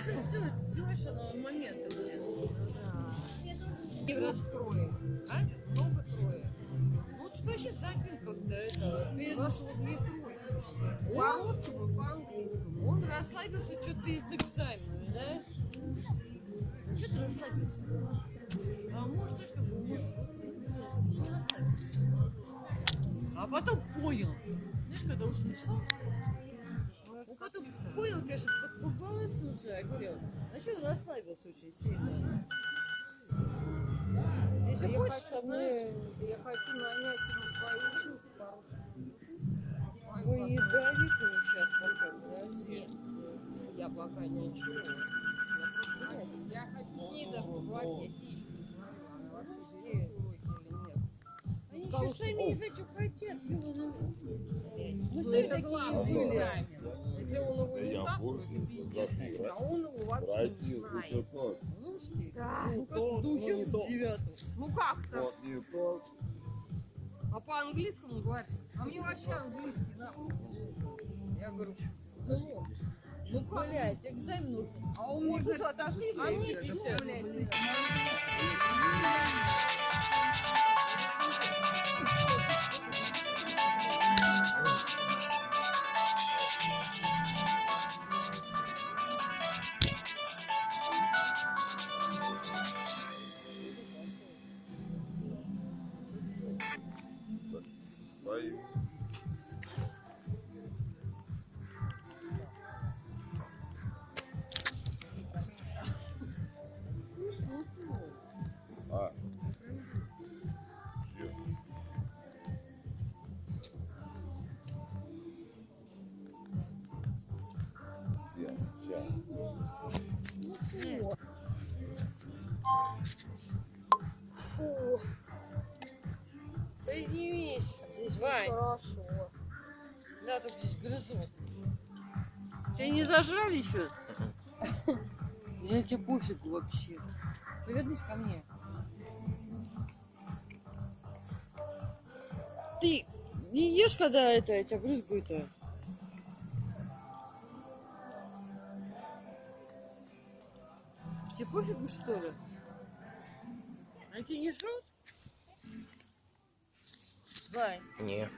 что сделать? Дешево моменты, блин. И раскроем. А? Много кроем. Лучше вообще закинь как-то это. Перед... Вашего 2 тройки. Он, По-русскому и по-английскому. он расслабился что-то перед экзаменами, да? Ну что ты расслабился? А может, знаешь, как бы, может, не расслабился. А потом понял. Знаешь, когда уже начал? Он потом понял, конечно, подпугался уже. Я говорю, а что он расслабился очень сильно? Если Я хочешь, хочу, чтобы мы... я хочу нанять ему свою по-русски. Вы не давите сейчас пока, подожди. Я пока ничего. Я хочу с ней даже поговорить, если ищут. Русские уроки или нет. Они еще сами не знают, что хотят. Мы Ну, сами это такие главное, были. правильно. Если он его не так, то это пиздец. А он его вообще не знает. Русский? Да. Ну как доучился в 9. Ну как так? Вот не то. А по-английскому говорит? А мне вообще английский нахуй. Я говорю, сынок, ну как? Блять, экзамен нужно. А он мне говорит, отошли, а мне блядь, чего, это блядь? Свою. А. Чё? Все, ща. Поднимись. Здесь, Вань. Хорошо. Да, только здесь грызу. Тебя не зажрали еще? Или тебе пофигу вообще? Повернись ко мне. Ты не ешь, когда это тебя грызть будет-то? Тебе пофигу, что ли? Они тебя не жрут? Вань. Не.